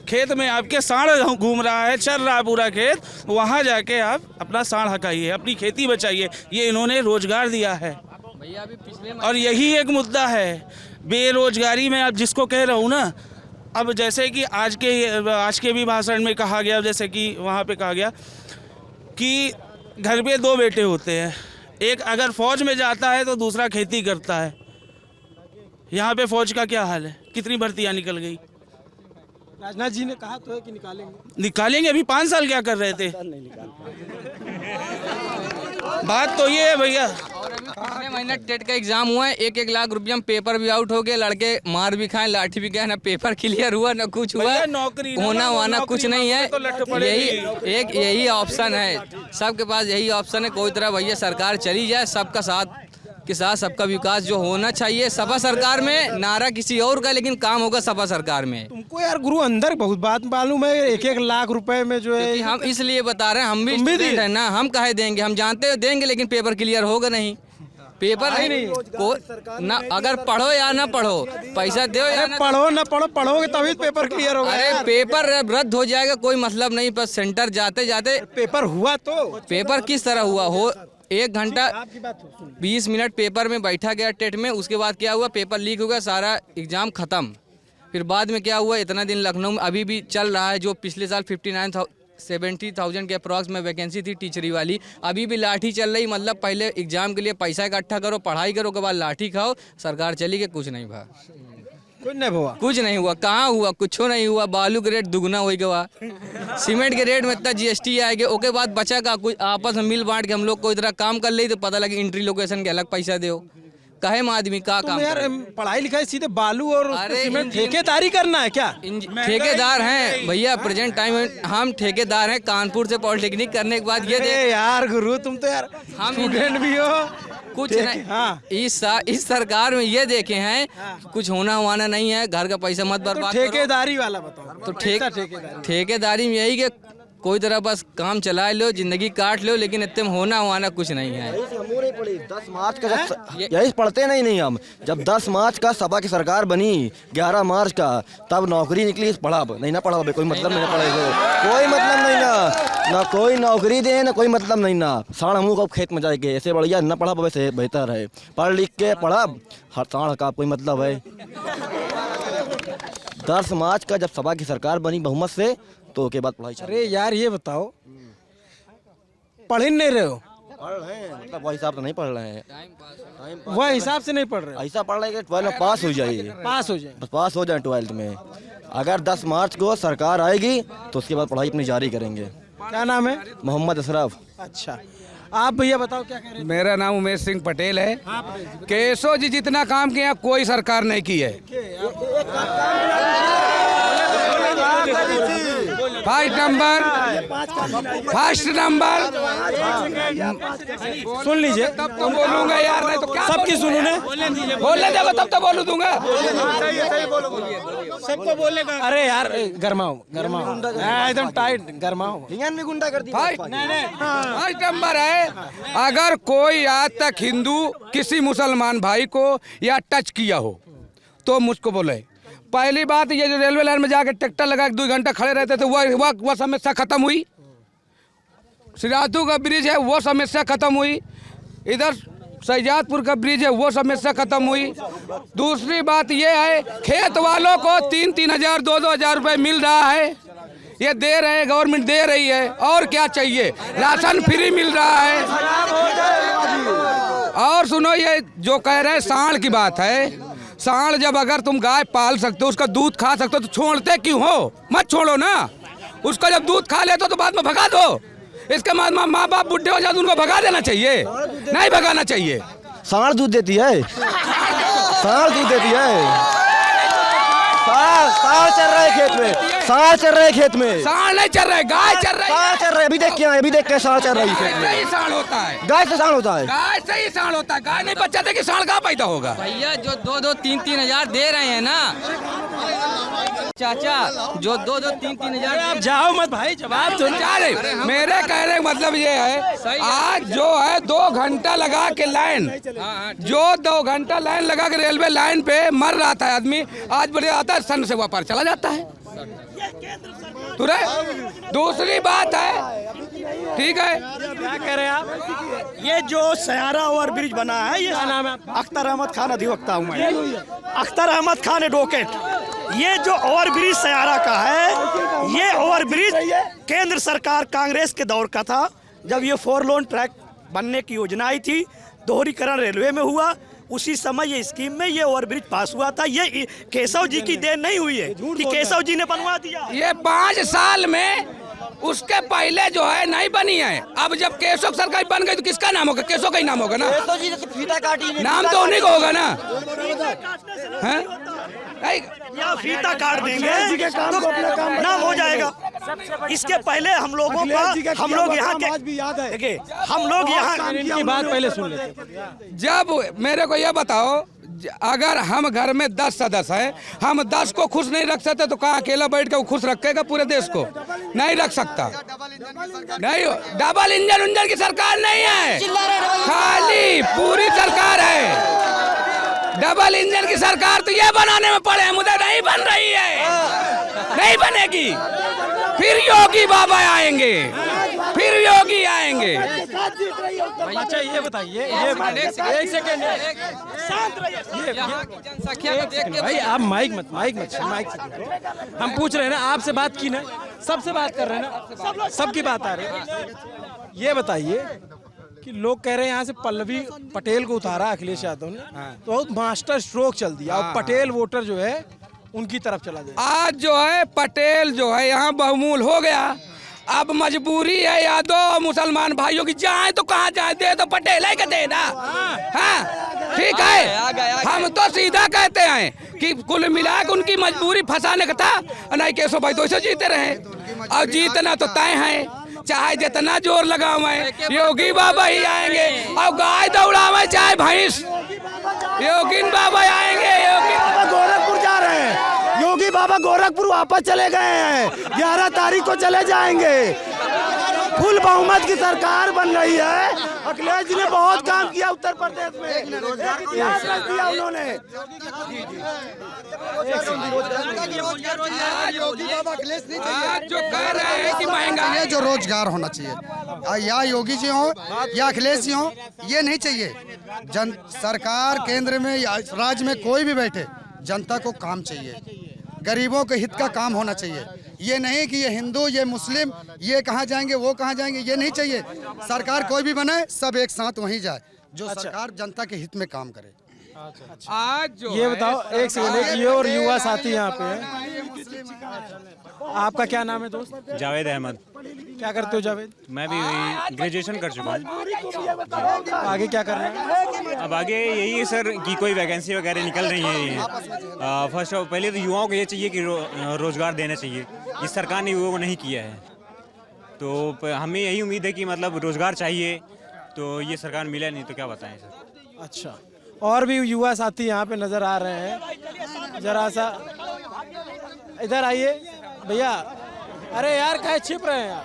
खेत में आपके सांड घूम रहा है, चल रहा है पूरा खेत, वहाँ जाके आप अपना सांड हकाइए, अपनी खेती बचाइए। ये इन्होंने रोजगार दिया है। भैया अभी पिछले और यही एक मुद्दा है बेरोजगारी में। आप जिसको कह रहा हूँ ना, अब जैसे कि आज के भी भाषण में कहा गया, जैसे कि वहाँ पे कहा गया कि घर पे 2 बेटे होते हैं, एक अगर फौज में जाता है तो दूसरा खेती करता है। यहाँ पे फौज का क्या हाल है? कितनी भर्तियाँ निकल गई? राजनाथ जी ने कहा तो है कि निकालेंगे। निकालेंगे। अभी 5 साल क्या कर रहे थे? बात तो ये है भैया। और अभी पिछले महीने टेट का एग्जाम हुआ है, 1-1 लाख रुपया में पेपर भी आउट हो गए, लड़के मार भी खाए, लाठी भी गए, ना पेपर क्लियर हुआ ना कुछ हुआ। नौकरी होना वाना कुछ नहीं है। तो यही ऑप्शन है, सबके पास यही ऑप्शन है। कोई तरह भैया सरकार चली जाए, सबका साथ के साथ सबका विकास जो होना चाहिए। सपा सरकार में नारा किसी और का, लेकिन काम होगा सपा सरकार में। तुमको यार गुरु अंदर बहुत बात मालूम है। 1-1 लाख रुपए में जो है, हम इसलिए बता रहे हैं, हम भी स्टूडेंट हैं ना, हम काहे देंगे? हम जानते हैं देंगे, लेकिन पेपर क्लियर होगा नहीं। पेपर नहीं को ना, अगर पढ़ो या ना पढ़ो, पैसा दो या ना पढ़ो ना पढ़ो, पढ़ोगे तभी पेपर क्लियर होगा। अरे पेपर रद्द हो जाएगा, कोई मतलब नहीं। पर सेंटर जाते जाते पेपर हुआ तो पेपर किस तरह हुआ हो? 1 घंटा 20 मिनट पेपर में बैठा गया टेट में, उसके बाद क्या हुआ? पेपर लीक हो गया, सारा एग्जाम खत्म। फिर बाद में क्या हुआ? इतना दिन लखनऊ में अभी भी चल रहा है, जो पिछले साल 70,000 के अप्रॉक्स में वैकेंसी थी टीचरी वाली, अभी भी लाठी चल रही। मतलब पहले एग्जाम के लिए पैसा इकट्ठा करो, पढ़ाई करो, के बाद लाठी खाओ। सरकार चली गई, कुछ नहीं हुआ, कुछ नहीं हुआ। कहाँ हुआ? कुछ नहीं हुआ। बालू के रेट दुगना हो गया, सीमेंट के रेट में इतना जीएसटी आ गया, ओके बाद बचा का कुछ आपस में मिल बांट के हम लोग कोई तरह काम कर ले, तो पता लगे एंट्री लोकेशन के अलग पैसा दो। कहे में आदमी का काम यार, पढ़ाई लिखाई सीधे बालू और सीमेंट ठेकेदारी करना है क्या? ठेकेदार हैं भैया, प्रेजेंट टाइम में हम ठेकेदार हैं। कानपुर से पॉलिटेक्निक करने के बाद ये यार गुरु, तुम तो यार हम स्टूडेंट भी हो। कुछ नहीं। हाँ। इस सरकार में ये देखे हैं, कुछ होना हुआना नहीं है। घर का पैसा मत बर्बाद करो। ठेकेदारी वाला बताओ। तो ठेकेदारी में यही कि कोई तरह बस काम चला लो, जिंदगी काट लो, लेकिन इतने में होना हुआना कुछ नहीं है। 10 मार्च का यही पढ़ते नहीं हम। जब 10 मार्च का सपा की सरकार बनी, 11 मार्च का, तब नौकरी निकली। पढ़ा नहीं ना, पढ़ा कोई मतलब नहीं ना, पढ़े कोई मतलब नहीं ना कोई नौकरी दे ना, कोई मतलब नहीं ना। साढ़ हमू को खेत में जाएंगे, ऐसे बढ़िया ना पढ़ा वैसे बेहतर है। पढ़ लिख के पढ़ा, हर साढ़ का कोई मतलब है। 10 मार्च का जब सपा की सरकार बनी बहुमत से, तो के बाद पढ़ाई। अरे यार ये बताओ, पढ़ ही नहीं रहे हो? पढ़ रहे हैं, मतलब वह हिसाब से नहीं पढ़ रहे हैं, वह हिसाब से नहीं पढ़ रहे। ऐसा पढ़ रहे हैं कि 12 में पास हो जाए, बस पास हो जाए 12th में। अगर 10 मार्च को सरकार आएगी तो उसके बाद पढ़ाई अपनी जारी करेंगे। क्या नाम है? मोहम्मद अशरफ। अच्छा, आप भैया बताओ क्या कह रहे हैं? मेरा नाम उमेश सिंह पटेल है। केशव जी जितना काम किया कोई सरकार नहीं की है। फर्स्ट नंबर सुन लीजिए, तब तो बोलूंगा यार, नहीं तो क्या सबकी सुनू ने बोलने देगा तब तो बोलू दूंगा। सबको बोलेगा। अरे यार गरमाओ एकदम टाइट गरमाओ। गुंडा कर दी। फर्स्ट नंबर है, अगर कोई आज तक हिंदू किसी मुसलमान भाई को या टच किया हो तो मुझको बोले। पहली बात, ये जो रेलवे लाइन में जाकर ट्रैक्टर लगा के 2 घंटा खड़े रहते थे, वह समस्या खत्म हुई। सिराथू का ब्रिज है, वो समस्या खत्म हुई। इधर सैजादपुर का ब्रिज है, वो समस्या खत्म हुई। दूसरी बात ये है, खेत वालों को 3-3 हज़ार 2-2 हज़ार रुपये मिल रहा है। ये दे रहे हैं, गवर्नमेंट दे रही है, और क्या चाहिए? राशन फ्री मिल रहा है। और सुनो, ये जो कह रहे हैं सांड की बात है, सांड जब अगर तुम गाय पाल सकते हो, उसका दूध खा सकते हो, तो छोड़ते क्यों हो? मत छोड़ो ना। उसका जब दूध खा लेते हो तो बाद में भगा दो। इसके बाद माँ बाप बुढ़े हो जाते, उनको भगा देना चाहिए, नहीं भगाना चाहिए। सांड दूध देती है, सांड दूध देती है। सांड चल रहा है खेत में, सांड चल रहा है खेत में। सांड नहीं चल रहा है, गाय चल रही है। सांड चल रहा है, अभी देख के आए, अभी देख के सांड चल रही है खेत में। गाय से ही सांड होता है, गाय से सांड होता है, गाय से ही सांड होता है। गाय नहीं बच्चा दे कि सांड कहाँ पैदा होगा? भैया जो 2-2-3-3 हजार दे रहे हैं ना चाचा, जो 2-2-3-3 हजार, आप जाओ मत भाई, जवाब दो ना। मेरे कहने का मतलब ये है, आज जो है 2 घंटा लगा के लाइन, जो 2 घंटा लाइन लगा के रेलवे लाइन पे मर रहा था आदमी, आज बढ़िया आता है, सन से वापस चला जाता है तुरंत। दूसरी बात है, ठीक है, क्या कह रहे हैं आप? ये जो सयारा ओवर ब्रिज बना है, ये क्या नाम है? अख्तर अहमद खान अधिवक्ता हूँ मैं, अख्तर अहमद खान एडवोकेट। ये जो ओवर ब्रिज सयारा का है, ये ओवर ब्रिज केंद्र सरकार कांग्रेस के दौर का था, जब ये 4 लेन ट्रैक बनने की योजना आई थी, दोहरीकरण रेलवे में हुआ, उसी समय ये स्कीम में ये ओवर ब्रिज पास हुआ था। ये केशव जी की देन नहीं हुई है कि केशव जी ने बनवा दिया। ये 5 साल में, उसके पहले जो है नहीं बनी है। अब जब केशव सरकार बन गई तो किसका नाम होगा? केशव का ही नाम होगा ना, फीता काटी, नाम तो उन्हीं को होगा ना। या फीता काट देंगे तो नाम हो जाएगा। इसके पहले हम लोगों का, हम लोग यहाँ के, देखिए हम लोग यहाँ की बात पहले सुन लेते। जब मेरे को ये बताओ, अगर हम घर में 10 सदस्य हैं, हम 10 को खुश नहीं रख सकते तो कहाँ अकेला बैठ के वो खुश रखेगा पूरे देश को? नहीं रख सकता। नहीं, डबल इंजन की सरकार नहीं है, खाली पूरी सरकार है। डबल इंजन की सरकार तो ये बनाने में पड़े हैं, मुझे नहीं बन रही है, नहीं बनेगी। फिर योगी बाबा आएंगे, फिर योगी आएंगे। अच्छा ये बताइए, एक सेकंड, भाई आप माइक से हम पूछ रहे हैं ना, आपसे बात की ना, सबसे बात कर रहे हैं ना, सबकी बात आ रही है। ये बताइए कि लोग कह रहे हैं यहाँ से पल्लवी पटेल को उतारा अखिलेश यादव ने, तो मास्टर स्ट्रोक चल दिया और पटेल वोटर जो है उनकी तरफ चला जाए। आज जो है पटेल जो है यहाँ बहुमूल हो गया। अब मजबूरी है यादव और मुसलमान भाइयों की, जाए तो कहाँ जाए, दे तो पटेल है, दे ना। हाँ ठीक है, हम तो सीधा कहते हैं कि कुल मिला के उनकी मजबूरी फंसाने का था, नहीं केशव भाई तो ऐसे जीते रहे, और जीतना तो तय है, चाहे जितना जोर लगावे योगी बाबा ही आएंगे, और गाय दौड़ावे चाहे भैंस, योगी बाबा आएंगे। योगी बाबा गोरखपुर जा रहे हैं, योगी बाबा गोरखपुर वापस चले गए हैं, 11 तारीख को चले जाएंगे। फुल बहुमत की सरकार बन रही है। अखिलेश जी ने बहुत काम किया उत्तर प्रदेश में, इतिहास रच दिया उन्होंने। जो कह रहे हैं कि महंगाई, जो रोजगार होना चाहिए, या योगी जी हो या अखिलेश जी हो, ये नहीं चाहिए। सरकार केंद्र में या राज्य में कोई भी बैठे, जनता को काम चाहिए, गरीबों के हित का काम होना चाहिए। ये नहीं कि ये हिंदू, ये मुस्लिम, ये कहाँ जाएंगे, वो कहाँ जाएंगे, ये नहीं चाहिए। सरकार कोई भी बने, सब एक साथ वहीं जाए, जो सरकार जनता के हित में काम करे। आज जो ये बताओ, एक सेकंड, ये और युवा साथी यहाँ पे है, आपका क्या नाम है दोस्त? जावेद अहमद। क्या करते हो जावेद? मैं भी ग्रेजुएशन कर चुका हूँ। आगे क्या करना है? अब आगे यही है सर कि कोई वैकेंसी वगैरह निकल रही है। फर्स्ट ऑफ पहले तो युवाओं को ये चाहिए कि रोज़गार देना चाहिए, इस सरकार ने युवाओं को नहीं किया है, तो हमें यही उम्मीद है कि मतलब रोज़गार चाहिए, तो ये सरकार मिला नहीं तो क्या बताएं सर। अच्छा, और भी युवा साथी यहाँ पे नजर आ रहे हैं, जरा सा इधर आइए भैया। अरे यार कहीं छिप रहे हैं आप?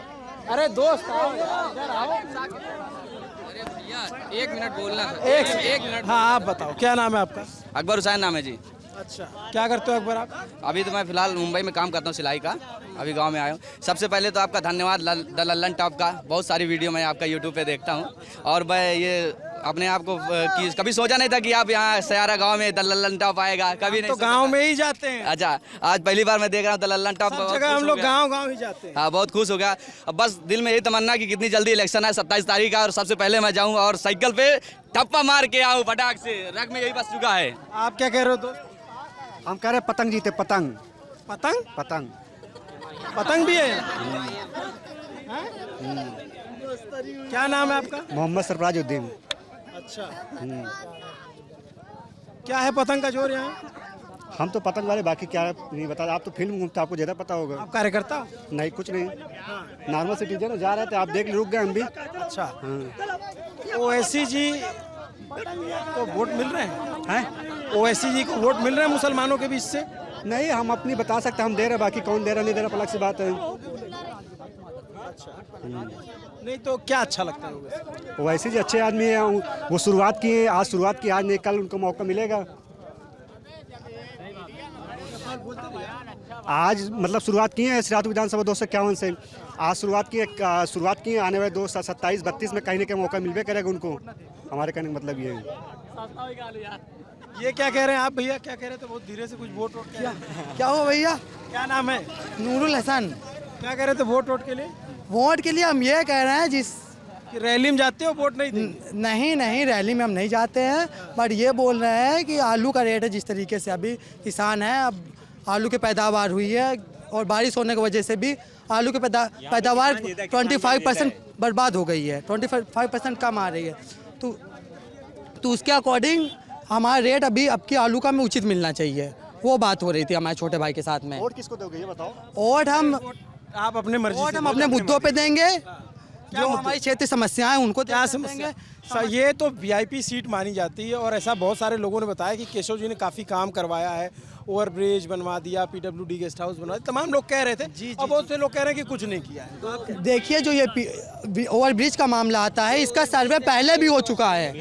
अरे दोस्त आओ यार, इधर आओ। अरे भैया 1 मिनट बोलना था। एक मिनट। हाँ आप बताओ, क्या नाम है आपका? अकबर हुसैन नाम है जी। अच्छा, क्या करते हो अकबर आप? अभी तो मैं फिलहाल मुंबई में काम करता हूँ सिलाई का, अभी गांव में आया हूँ। सबसे पहले तो आपका धन्यवाद द लल्लन टॉप का, बहुत सारी वीडियो मैं आपका यूट्यूब पे देखता हूँ, और मैं ये अपने आप को कि कभी सोचा नहीं था कि आप यहाँ सयारा गांव में द लल्लन टॉप आएगा, कभी नहीं तो सोचा गांव था। में ही जाते हैं, अच्छा, आज पहली बार मैं देख रहा हूँ द लल्लन टॉप। सब जगह हम लोग गांव ही जाते हैं। हाँ, बहुत खुश हो गया। अब बस दिल में यही तमन्ना कि कितनी जल्दी इलेक्शन है 27 तारीख का, और सबसे पहले मैं जाऊँ और साइकिल पे टप्पा मार के आऊँ फटाक से। रग में यही बस चुका है। आप क्या कह रहे हो दोस्त? हम कह रहे पतंग जीते, पतंग पतंग पतंग पतंग भी है? क्या नाम है आपका? मोहम्मद सरफराजुद्दीन। अच्छा, क्या है पतंग का जोर यहाँ? हम तो पतंग वाले, बाकी क्या नहीं बता। आप तो फिल्म घूमते, आपको ज़्यादा पता होगा। आप कार्यकर्ता हो? नहीं, कुछ नहीं, नॉर्मल सिटीजन जा रहे थे, आप देख रुक गए हम भी। अच्छा, ओवैसी जी को वोट मिल रहे हैं? ओवैसी जी को वोट मिल रहे हैं मुसलमानों के बीच से? नहीं, हम अपनी बता सकते हैं, हम दे रहे, बाकी कौन दे रहा नहीं दे रहा अलग सी बात है। नहीं तो क्या अच्छा लगता है? वैसे जी अच्छे आदमी है, वो शुरुआत किए, आज शुरुआत की, आज नहीं कल उनको मौका मिलेगा। आज मतलब शुरुआत की है सिराथू विधानसभा 251 से, आज शुरुआत की आने वाले 2027-32 में कहीं ना कहीं मौका मिलबे करेगा उनको। हमारे कहने का मतलब ये है। ये क्या कह रहे हैं आप भैया? क्या कह रहे थे? बहुत धीरे से कुछ वोट क्या हुआ भैया? क्या नाम है? नूरुल हसन। क्या कह रहे थे वोट के लिए? वोट के लिए हम ये कह रहे हैं कि रैली में जाते हो, वोट नहीं देंगे? नहीं, रैली में हम नहीं जाते हैं, बट ये बोल रहे हैं कि आलू का रेट है जिस तरीके से अभी किसान है, अब आलू की पैदावार हुई है और बारिश होने की वजह से भी आलू की पैदावार 25% बर्बाद हो गई है, 25% कम आ रही है। तो उसके अकॉर्डिंग हमारा रेट अभी अब की आलू का में उचित मिलना चाहिए, वो बात हो रही थी हमारे छोटे भाई के साथ में। वोट किसको दोगे ये बताओ? वोट हम आप अपने मर्जी से, हम अपने मुद्दों पे देंगे, जो हमारी क्षेत्रीय समस्याएं उनको क्या समस्या? ये तो वीआईपी सीट मानी जाती है और ऐसा बहुत सारे लोगों ने बताया कि केशव जी ने काफ़ी काम करवाया है, ओवरब्रिज बनवा दिया, पीडब्ल्यूडी गेस्ट हाउस बनवा दिया, तमाम लोग कह रहे थे। और बहुत से लोग कह रहे हैं कि कुछ नहीं किया है। तो देखिए, जो ये ओवरब्रिज का मामला आता है, इसका सर्वे पहले भी हो चुका है।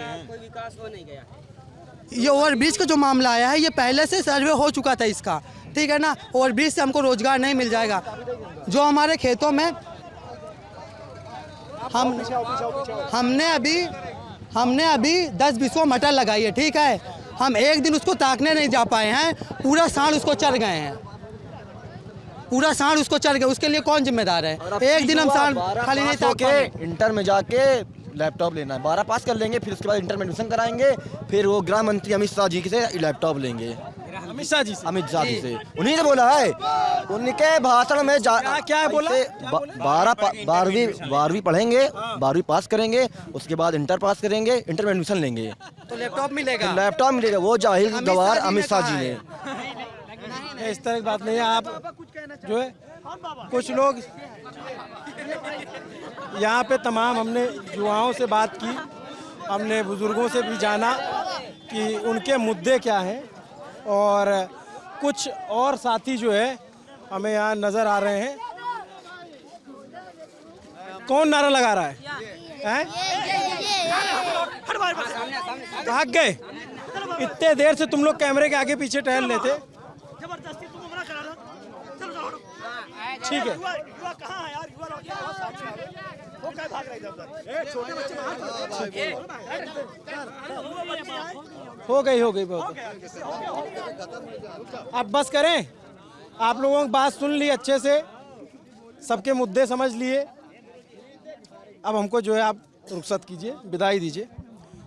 ये ओवरब्रिज का जो मामला आया है, ये पहले से सर्वे हो चुका था इसका, ठीक है ना। ओवरब्रिज से हमको रोजगार नहीं मिल जाएगा। जो हमारे खेतों में हमने अभी 10 बिस्वा मटर लगाई है, ठीक है। हम एक दिन उसको ताकने नहीं जा पाए हैं, पूरा साल उसको चढ़ गए हैं, पूरा साल उसको चढ़ गए। उसके लिए कौन जिम्मेदार है? एक दिन हम साल खाली नहीं ताक पाए। इंटर में जाके लैपटॉप लेना है, 12 पास कर लेंगे, फिर उसके बाद इंटर में एडमिशन कराएंगे, फिर वो गृह मंत्री अमित शाह जी से लैपटॉप लेंगे। अमित शाह जी से उन्हीं ने बोला है, उनके भाषण में क्या बोला? 12वीं पढ़ेंगे, 12वीं पास करेंगे, उसके बाद इंटर पास करेंगे, इंटर में एडमिशन लेंगे तो लैपटॉप मिलेगा। लैपटॉप मिलेगा। वो जाहिल गवार अमित शाह जी ने। इस तरह की बात नहीं है। आप जो है कुछ लोग यहाँ पे तमाम, हमने युवाओं से बात की, हमने बुजुर्गों से भी जाना कि उनके मुद्दे क्या हैं, और कुछ और साथी जो है हमें यहाँ नज़र आ रहे हैं। कौन नारा लगा रहा है? भाग गए? इतने देर से तुम लोग कैमरे के आगे पीछे टहल रहे थे। ठीक है, हो गई बहुत। अब बस करें, आप लोगों की बात सुन ली अच्छे से, सबके मुद्दे समझ लिए। अब हमको जो है आप रुखसत कीजिए, विदाई दीजिए।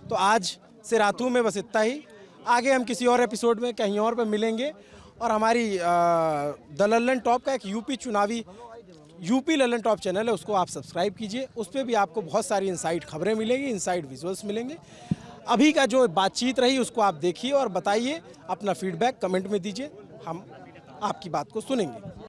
तो आज से रातू में बस इतना ही। आगे हम किसी और एपिसोड में कहीं और पे मिलेंगे। और हमारी द लल्लन टॉप का एक यूपी लल्लन टॉप चैनल है, उसको आप सब्सक्राइब कीजिए। उस पर भी आपको बहुत सारी इनसाइड खबरें मिलेंगी, इनसाइड विजुअल्स मिलेंगे। अभी का जो बातचीत रही उसको आप देखिए और बताइए, अपना फीडबैक कमेंट में दीजिए, हम आपकी बात को सुनेंगे।